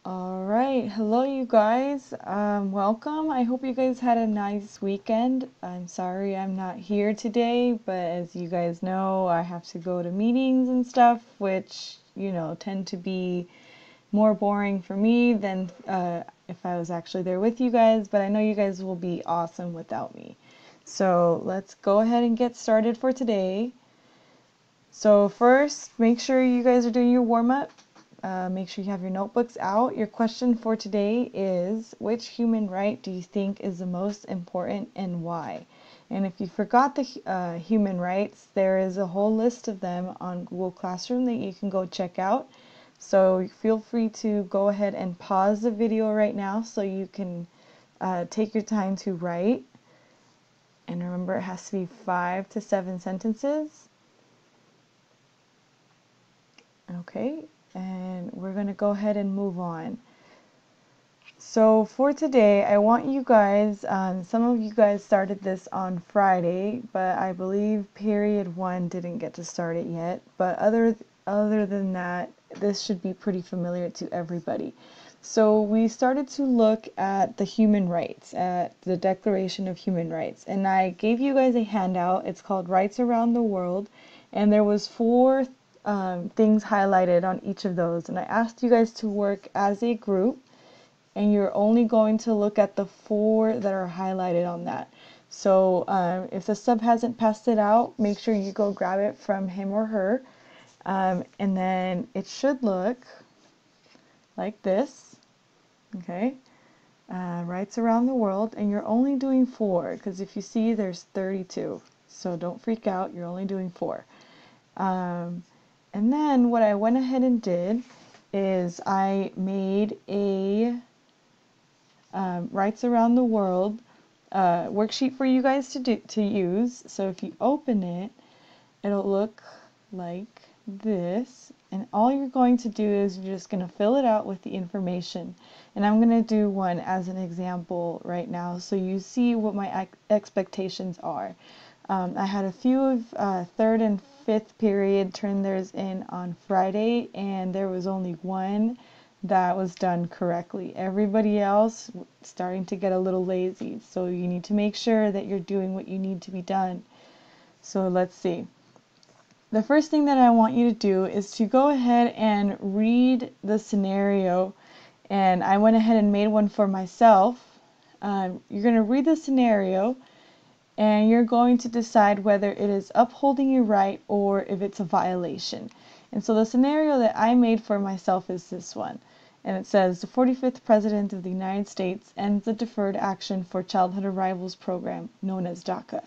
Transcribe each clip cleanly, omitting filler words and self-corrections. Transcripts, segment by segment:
Alright, hello you guys. Welcome. I hope you guys had a nice weekend. I'm sorry I'm not here today, but as you guys know, I have to go to meetings and stuff, which, tend to be more boring for me than if I was actually there with you guys, but I know you guys will be awesome without me. So let's go ahead and get started for today. So first, make sure you guys are doing your warm-up. Make sure you have your notebooks out. Your question for today is, which human right do you think is the most important and why? And if you forgot the human rights, there is a whole list of them on Google Classroom that you can go check out. So feel free to go ahead and pause the video right now so you can take your time to write. And remember, it has to be 5 to 7 sentences. Okay, and we're going to go ahead and move on. So for today, I want you guys, some of you guys started this on Friday, but I believe period 1 didn't get to start it yet. But other than that, this should be pretty familiar to everybody. So we started to look at the human rights, at the Declaration of Human Rights. And I gave you guys a handout. It's called Rights Around the World. And there was 4 things highlighted on each of those. And I asked you guys to work as a group. And you're only going to look at the 4 that are highlighted on that. So if the sub hasn't passed it out, make sure you go grab it from him or her. And then it should look like this. Okay. Rights around the world. And you're only doing 4, because if you see, there's 32. So don't freak out. You're only doing 4. And then what I went ahead and did is I made a Rights Around the World worksheet for you guys to use. So if you open it, it'll look like this. And all you're going to do is you're just going to fill it out with the information. And I'm going to do one as an example right now so you see what my expectations are. I had a few of 3rd and 5th period turn theirs in on Friday, and there was only one that was done correctly. Everybody else starting to get a little lazy, so you need to make sure that you're doing what you need to be done. So let's see. The first thing that I want you to do is to go ahead and read the scenario, and I went ahead and made one for myself. You're going to read the scenario, and you're going to decide whether it is upholding your right or if it's a violation. And so the scenario that I made for myself is this one. And it says, the 45th President of the United States ends the Deferred Action for Childhood Arrivals program, known as DACA.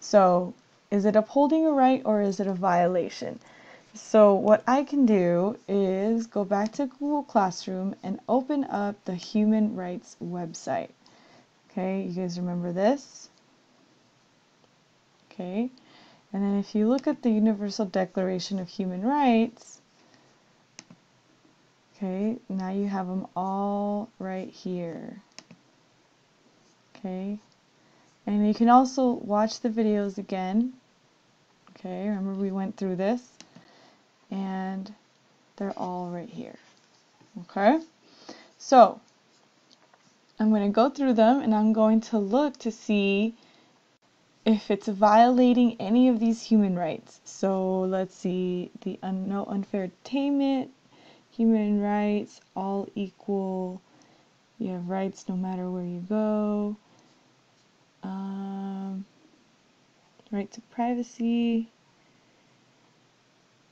So, is it upholding a right or is it a violation? So what I can do is go back to Google Classroom and open up the Human Rights website. Okay, you guys remember this? Okay, and then if you look at the Universal Declaration of Human Rights, okay, now you have them all right here. Okay, and you can also watch the videos again. Okay, remember we went through this, and they're all right here. Okay, so I'm going to go through them, and I'm going to look to see if it's violating any of these human rights. So let's see, the no unfair detainment, human rights, all equal, you have rights no matter where you go, right to privacy.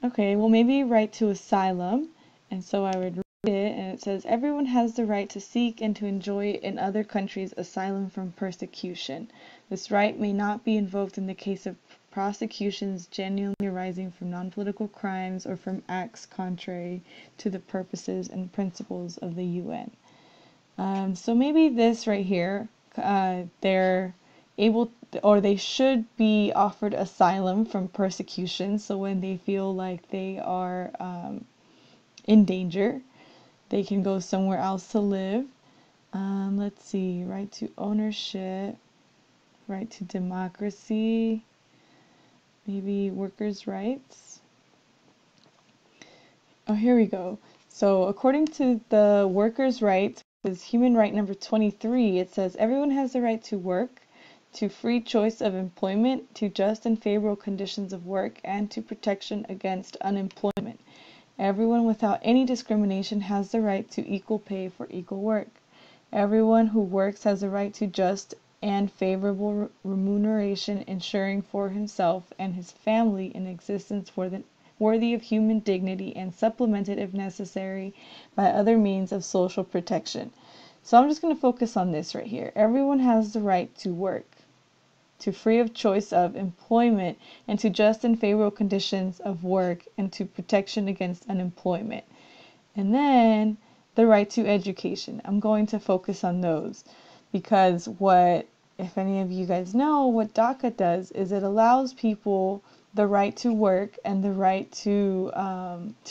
Okay, well maybe right to asylum, and so I would read it, and it says, everyone has the right to seek and to enjoy in other countries asylum from persecution. This right may not be invoked in the case of prosecutions genuinely arising from non-political crimes or from acts contrary to the purposes and principles of the UN. So maybe this right here, they're able, or they should be offered asylum from persecution. So when they feel like they are in danger, they can go somewhere else to live. Let's see, right to ownership, right to democracy, maybe workers' rights. Oh, here we go. So according to the workers' rights, which is human right number 23, it says everyone has the right to work, to free choice of employment, to just and favorable conditions of work, and to protection against unemployment. Everyone without any discrimination has the right to equal pay for equal work. Everyone who works has the right to just and favorable remuneration, ensuring for himself and his family an existence worthy of human dignity and supplemented, if necessary, by other means of social protection. So I'm just going to focus on this right here. Everyone has the right to work, to free of choice of employment, and to just and favorable conditions of work, and to protection against unemployment. And then the right to education. I'm going to focus on those because if any of you guys know, what DACA does is it allows people the right to work and the right to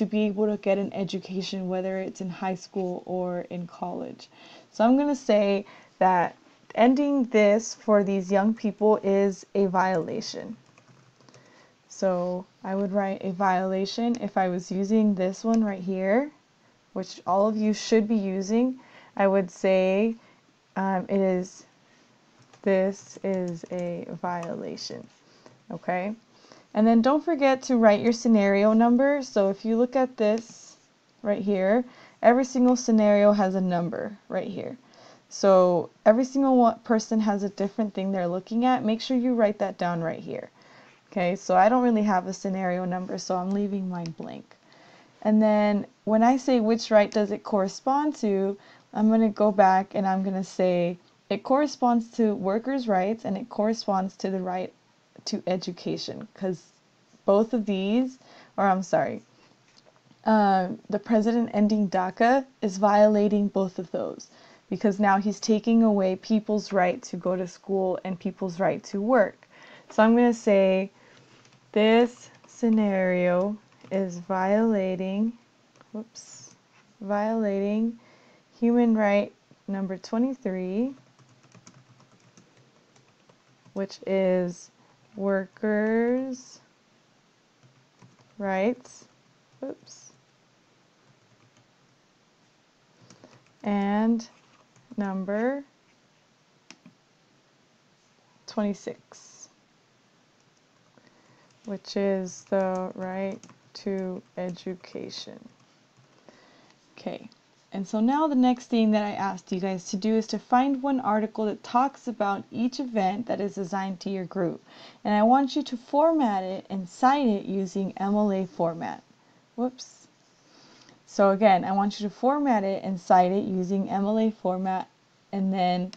be able to get an education, whether it's in high school or in college. So I'm going to say that ending this for these young people is a violation. So I would write a violation if I was using this one right here, which all of you should be using. I would say this is a violation. Okay? And then don't forget to write your scenario number. So if you look at this right here, every single scenario has a number right here. So every single person has a different thing they're looking at. Make sure you write that down right here. Okay, so I don't really have a scenario number, so I'm leaving mine blank. And then when I say which right does it correspond to, I'm going to go back and I'm going to say it corresponds to workers' rights and it corresponds to the right to education, because both of these, or I'm sorry, the president ending DACA is violating both of those, because now he's taking away people's right to go to school and people's right to work. So I'm going to say this scenario is violating human right number 23, which is workers' rights. And number 26, which is the right to education. Okay, and so now the next thing that I asked you guys to do is to find one article that talks about each event that is assigned to your group. And I want you to format it and cite it using MLA format. So again, I want you to format it and cite it using MLA format, and then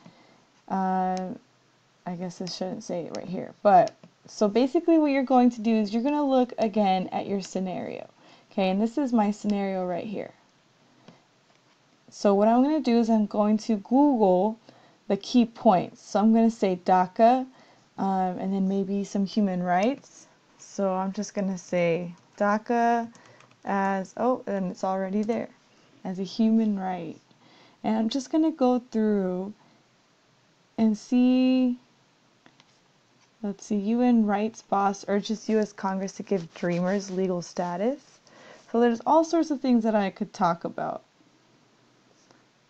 I guess I shouldn't say it right here, but so basically what you're going to do is you're going to look again at your scenario. Okay, and this is my scenario right here. So what I'm going to do is I'm going to Google the key points. So I'm going to say DACA and then maybe some human rights. So I'm just going to say DACA as, and it's already there, as a human right. And I'm just going to go through and see. Let's see, UN rights boss urges U.S. Congress to give Dreamers legal status. So there's all sorts of things that I could talk about.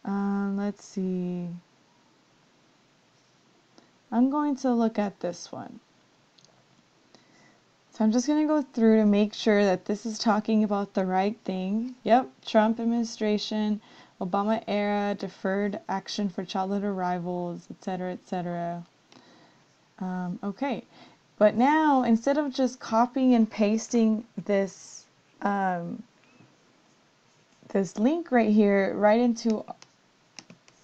Let's see. I'm going to look at this one. So I'm just going to go through to make sure that this is talking about the right thing. Yep, Trump administration, Obama era, deferred action for childhood arrivals, etc., etc. Okay, but now instead of just copying and pasting this this link right here right into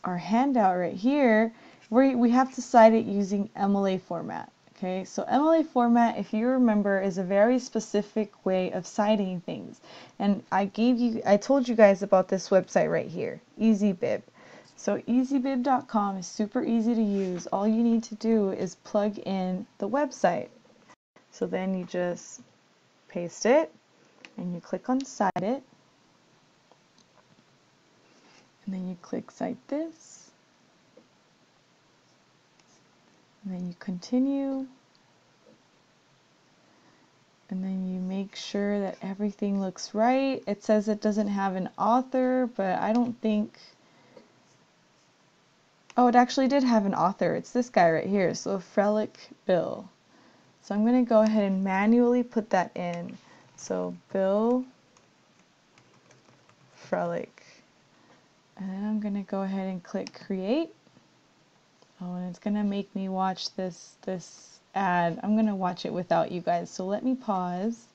our handout right here, we have to cite it using MLA format. Okay, so MLA format, if you remember, is a very specific way of citing things, and I told you guys about this website right here, EasyBib. So easybib.com is super easy to use. All you need to do is plug in the website. So then you just paste it and you click on cite it. And then you click cite this. And then you continue. And then you make sure that everything looks right. It says it doesn't have an author, but I don't think... Oh, it actually did have an author. It's this guy right here, so Frelick Bill. So I'm going to go ahead and manually put that in. So Bill Frelick. And then I'm going to go ahead and click create. Oh, and it's going to make me watch this ad. I'm going to watch it without you guys. So let me pause.